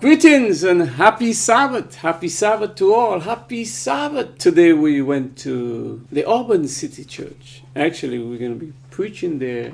Greetings and happy Sabbath. Happy Sabbath to all. Happy Sabbath. Today we went to the Auburn City Church. Actually, we're going to be preaching there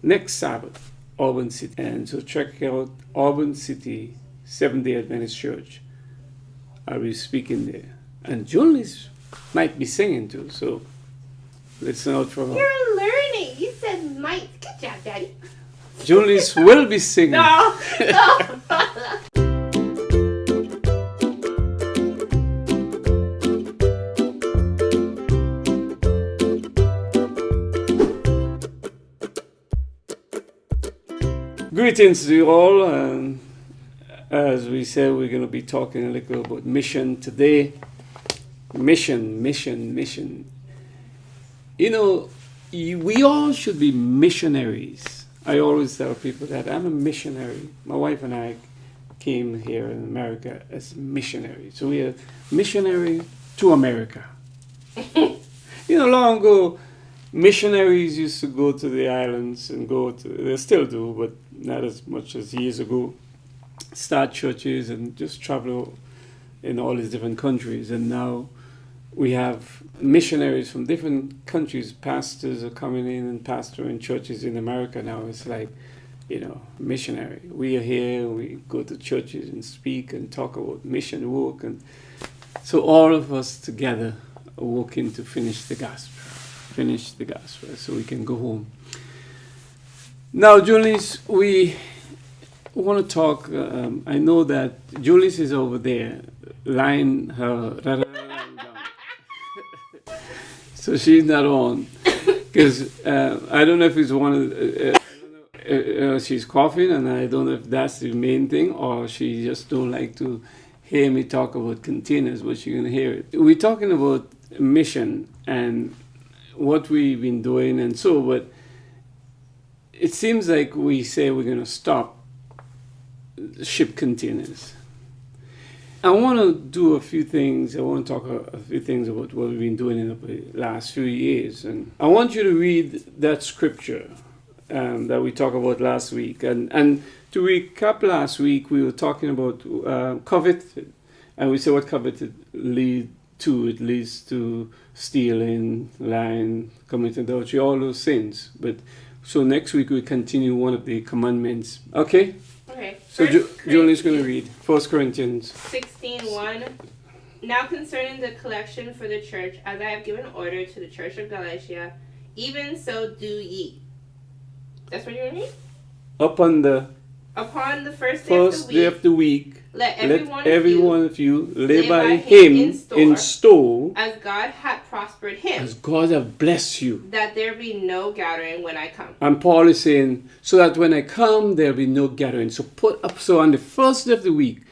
next Sabbath, Auburn City. And so check out Auburn City Seventh-day Adventist Church. I'll be speaking there. And Julie's might be singing too, so listen out for her. You're learning. You said might. Good job, Daddy. Julie's will be singing. No. Greetings to you all. As we said, we're going to be talking a little about mission today. Mission. You know, we all should be missionaries. I always tell people that I'm a missionary. My wife and I came here in America as missionaries. So we are missionary to America. You know, long ago, missionaries used to go to the islands and they still do, but not as much as years ago, start churches and just travel in all these different countries. And now we have missionaries from different countries. Pastors are coming in and pastoring churches in America now. It's like, you know, missionary. We are here, we go to churches and speak and talk about mission work. And so all of us together are working to finish the gospel so we can go home. Now, Julius, we want to talk. I know that Julius is over there lying her down. So she's not on because I don't know if it's one of she's coughing, and I don't know if that's the main thing, or she just don't like to hear me talk about containers, but she's gonna hear it. We're talking about mission and what we've been doing, and so, but it seems like we say we're going to stop ship containers. I want to do a few things. I want to talk a few things about what we've been doing in the last few years. And I want you to read that scripture that we talked about last week. And to recap last week, we were talking about coveted. And we said what coveted leads to. It leads to stealing, lying, committing adultery, all those sins. But so next week we continue one of the commandments. Okay? Okay. So Julie's going to read 1 Corinthians 16:1. Now concerning the collection for the church, as I have given order to the church of Galatia, even so do ye. That's what you're going to read? Upon the first day of the week, let every one of you lay by him in store, as God hath prospered him, as God hath blessed you, that there be no gathering when I come. And Paul is saying, so that when I come, there will be no gathering. So on the first day of the week,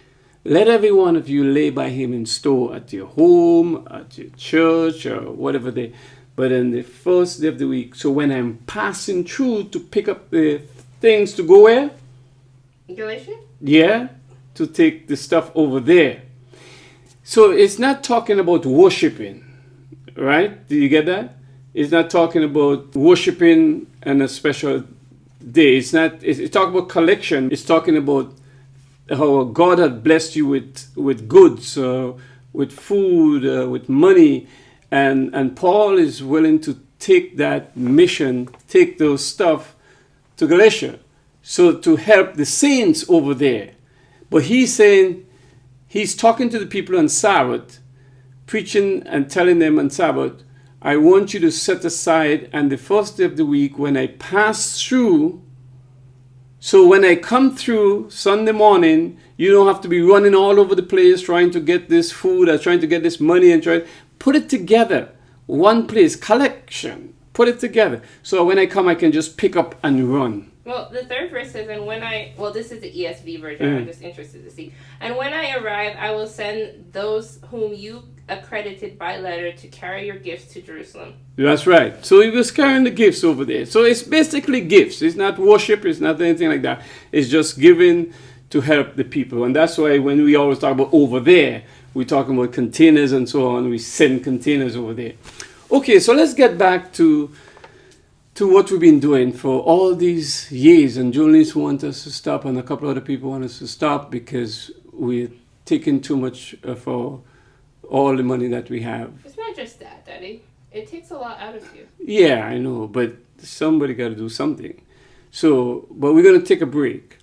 let every one of you lay by him in store at your home, at your church, or whatever day. But on the first day of the week, so when I'm passing through to pick up the things to go where? Galatia? Yeah, to take the stuff over there. So it's not talking about worshiping, right? Do you get that? It's not talking about worshiping on a special day. It's talking about collection. It's talking about how God had blessed you with goods, with food, with money. And Paul is willing to take that mission, take those stuff to Galatia. So to help the saints over there. But he's saying, he's talking to the people on Sabbath, preaching and telling them on Sabbath, I want you to set aside on the first day of the week when I pass through. So when I come through Sunday morning, you don't have to be running all over the place trying to get this food or trying to get this money and put it together. One place, collection, put it together. So when I come, I can just pick up and run. Well, the third verse says, this is the ESV version, I'm just interested to see. And when I arrive, I will send those whom you accredited by letter to carry your gifts to Jerusalem. That's right. So he was carrying the gifts over there. So it's basically gifts. It's not worship. It's not anything like that. It's just giving to help the people. And that's why when we always talk about over there, we're talking about containers and so on. We send containers over there. Okay, so let's get back to what we've been doing for all these years. And Julius wants us to stop, and a couple other people want us to stop because we're taking too much of all the money that we have. It's not just that, Daddy. It takes a lot out of you. Yeah, I know, but somebody got to do something. So, but we're going to take a break.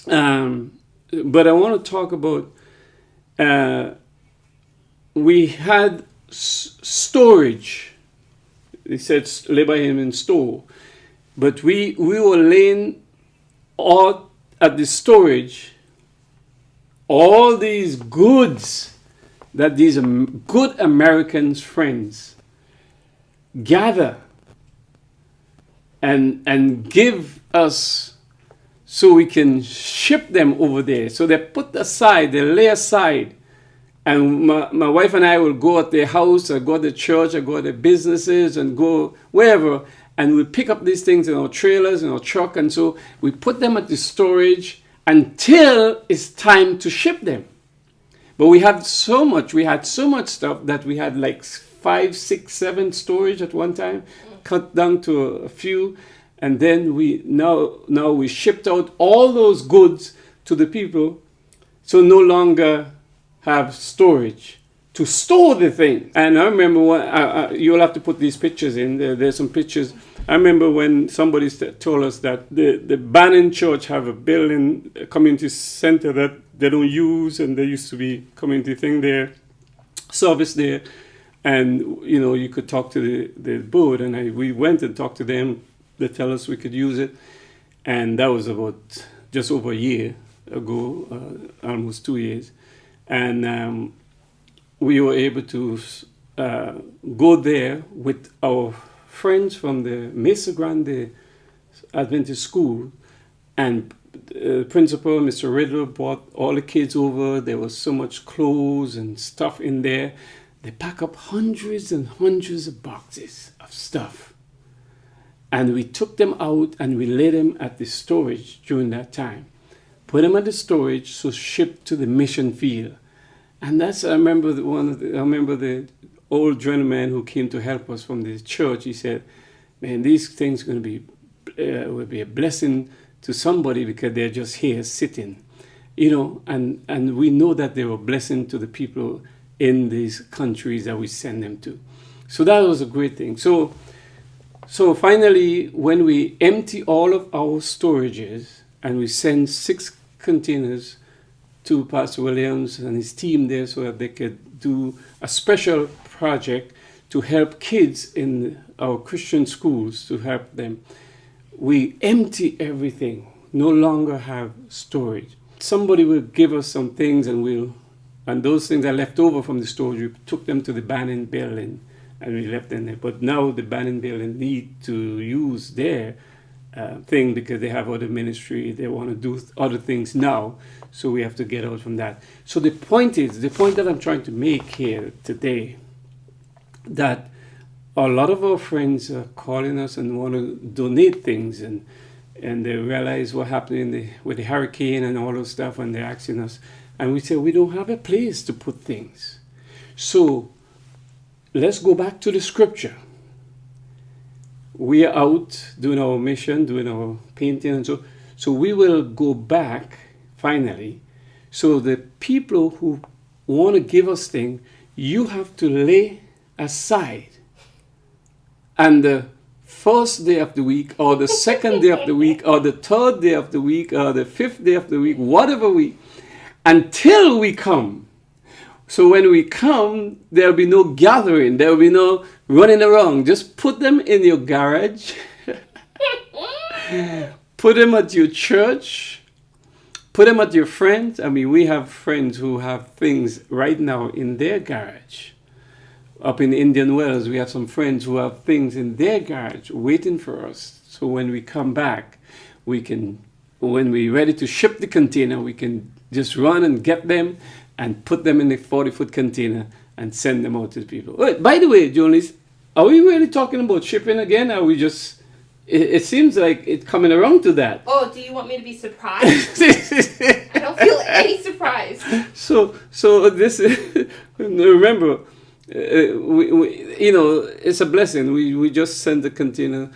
But I want to talk about, we had storage. They said lay by him in store. But we were laying out at the storage all these goods that these good Americans friends gather and give us so we can ship them over there. So they put aside, they lay aside. And my wife and I will go at their house, or go to the church, or go to their businesses, and go wherever. And we pick up these things in our trailers, in our truck. And so we put them at the storage until it's time to ship them. But we had so much stuff that we had like 5, 6, 7 storage at one time, cut down to a few. And then we now we shipped out all those goods to the people, so no longer have storage to store the thing. And I remember you'll have to put these pictures in. There's some pictures. I remember when somebody told us that the Banning Church have a building, a community center that they don't use, and there used to be community thing there, service there, and you could talk to the board, and we went and talked to them. They tell us we could use it, and that was about just over a year ago, almost 2 years, and we were able to go there with our friends from the Mesa Grande Adventist School, and principal, Mr. Riddle, brought all the kids over. There was so much clothes and stuff in there. They pack up hundreds and hundreds of boxes of stuff. And we took them out and we laid them at the storage during that time. Put them at the storage, so shipped to the mission field. And I remember the old gentleman who came to help us from the church. He said, "Man, these things will be a blessing to somebody because they're just here sitting, and we know that they were a blessing to the people in these countries that we send them to." So that was a great thing. So finally, when we empty all of our storages and we send 6 containers to Pastor Williams and his team there so that they could do a special project to help kids in our Christian schools, to help them, we empty everything, no longer have storage. Somebody will give us some things, and those things are left over from the storage. We took them to the Banning building and we left them there. But now the Banning building need to use their thing because they have other ministry. They want to do other things now, so we have to get out from that. So the point that I'm trying to make here today, that a lot of our friends are calling us and want to donate things, and they realize what happened with the hurricane and all those stuff, and they're asking us, and we say we don't have a place to put things. So let's go back to the scripture. We are out doing our mission, doing our painting, and so we will go back finally. So the people who want to give us things, you have to lay aside. And the first day of the week, or the second day of the week, or the third day of the week, or the 5th day of the week, whatever week, until we come. So when we come, there'll be no gathering. There'll be no running around. Just put them in your garage. Put them at your church. Put them at your friends. I mean, we have friends who have things right now in their garage. Up in Indian Wells, we have some friends who have things in their garage waiting for us. So when we come back, when we're ready to ship the container, we can just run and get them and put them in the 40-foot container and send them out to the people. Wait, by the way, Jonas, are we really talking about shipping again? Or are we just... It seems like it's coming around to that. Oh, do you want me to be surprised? I don't feel any surprise. So this... remember... it's a blessing. We just sent the container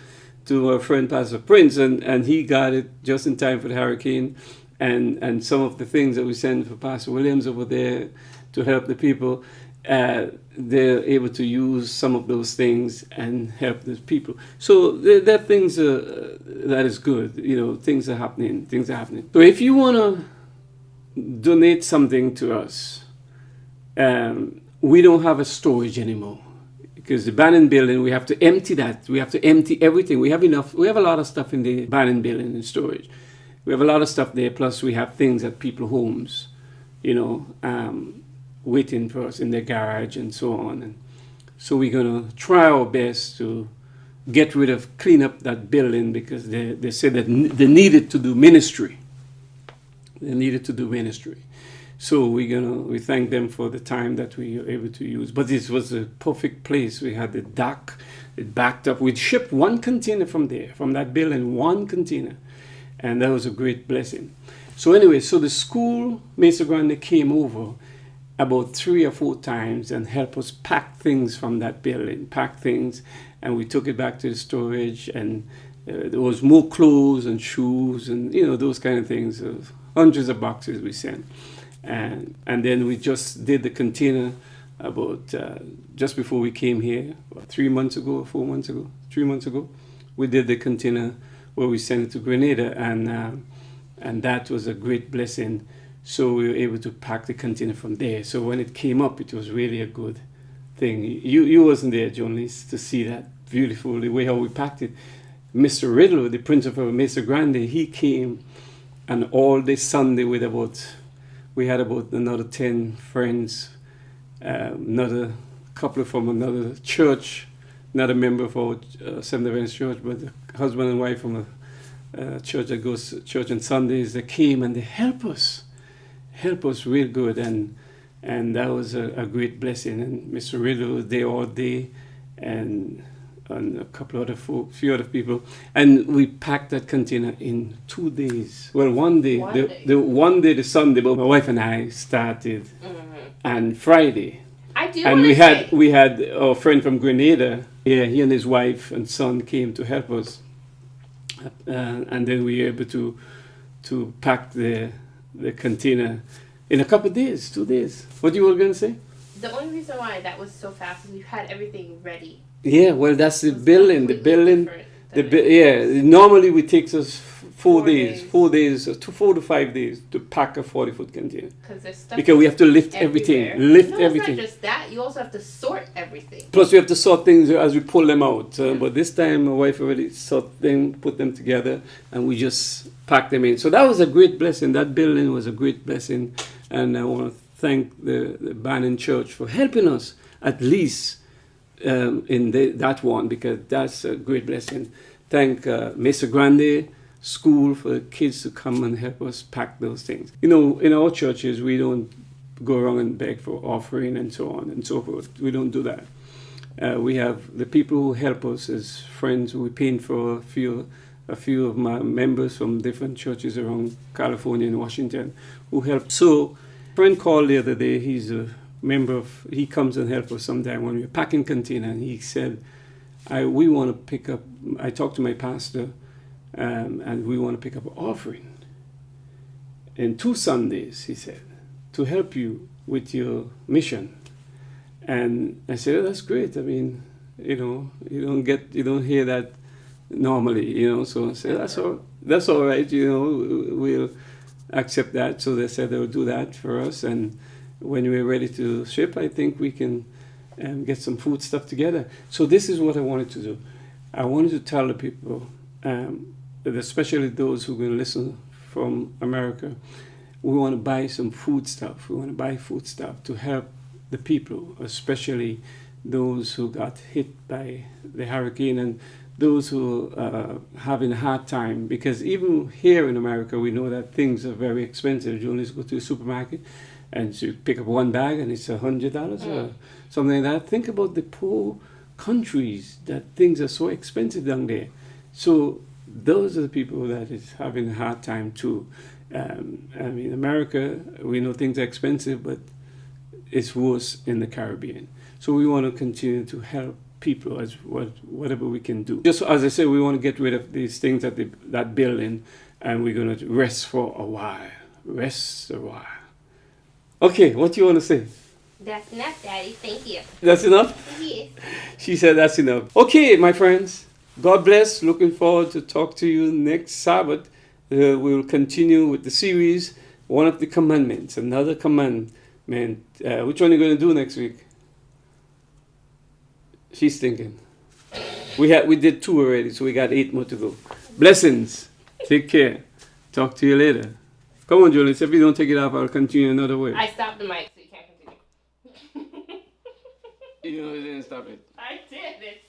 to our friend Pastor Prince, and he got it just in time for the hurricane, and some of the things that we send for Pastor Williams over there to help the people, they're able to use some of those things and help the people. So there are things that is good. Things are happening. So if you want to donate something to us, we don't have a storage anymore. Because the Bannon building, we have to empty that. We have to empty everything. We have enough. We have a lot of stuff in the Bannon building in storage. We have a lot of stuff there. Plus, we have things at people's homes, waiting for us in their garage and so on. And so we're going to try our best to clean up that building, because they said that they needed to do ministry. So we thank them for the time that we were able to use. But this was a perfect place. We had the dock, it backed up. We'd shipped one container from that building, one container. And that was a great blessing. So anyway, so the school, Mesa Grande, came over about 3 or 4 times and helped us pack things from that building, and we took it back to the storage, and there was more clothes and shoes and, those kind of things. Hundreds of boxes we sent. And then we just did the container about just before we came here, 3 months ago, 4 months ago, 3 months ago. We did the container where we sent it to Grenada, and that was a great blessing. So we were able to pack the container from there. So when it came up, it was really a good thing. You wasn't there, Jonas, to see that beautiful, the way how we packed it. Mr. Riddle, the principal of Mesa Grande, he came, and all day Sunday we had about another 10 friends, another couple from another church, not a member of our Seventh Adventist church, but a husband and wife from a church that goes to church on Sundays. They came and they help us real good, and that was a great blessing. And Mr. Riddle was there all day, and a couple other few other people, and we packed that container in 2 days. Well, one day, the Sunday, but my wife and I started, and Friday. And we had our friend from Grenada. Yeah, he and his wife and son came to help us, and then we were able to pack the container in a couple of days, 2 days. What you were going to say? The only reason why that was so fast is we had everything ready. Yeah, well, that's the building. Normally it takes us 4 days, 4 to 5 days to pack a 40-foot container. Because we have to lift everything. It's not just that. You also have to sort everything. Plus, we have to sort things as we pull them out. But this time, my wife already sort them, put them together, and we just packed them in. So that was a great blessing. That building was a great blessing. And I want to thank the Bannon Church for helping us, at least in that one, because that's a great blessing. Thank Mesa Grande School for the kids to come and help us pack those things. In our churches, we don't go around and beg for offering and so on and so forth. We don't do that. We have the people who help us as friends. We paint for a few of my members from different churches around California and Washington who help. So a friend called the other day. He's a member of, he comes and helps us sometime when we're packing container, and he said, we want to pick up, I talked to my pastor, and we want to pick up an offering in 2 Sundays, he said, to help you with your mission. And I said, that's great. I mean, you don't hear that normally, so I said, that's all right, we'll accept that. So they said they'll do that for us, and when we're ready to ship, I think we can get some food stuff together. So this is what I wanted to do. I wanted to tell the people, especially those who are going to listen from America, we want to buy some food stuff. We want to buy food stuff to help the people, especially those who got hit by the hurricane and those who are having a hard time. Because even here in America, we know that things are very expensive. You only go to the supermarket and you pick up one bag and it's $100 or something like that. Think about the poor countries that things are so expensive down there. So those are the people that is having a hard time too. America, we know things are expensive, but it's worse in the Caribbean. So we want to continue to help people as whatever we can do. Just as I said, we want to get rid of these things at that building, and we're going to rest for a while. Rest a while. Okay, what do you want to say? That's enough, Daddy. Thank you. That's enough? Yes. She said that's enough. Okay, my friends. God bless. Looking forward to talk to you next Sabbath. We will continue with the series, One of the Commandments, another commandment. Which one are you going to do next week? She's thinking. We did 2 already, so we got 8 more to go. Blessings. Take care. Talk to you later. Come on, Julian. If you don't take it off, I'll continue another way. I stopped the mic, so you can't continue. You know, you didn't stop it. I did it.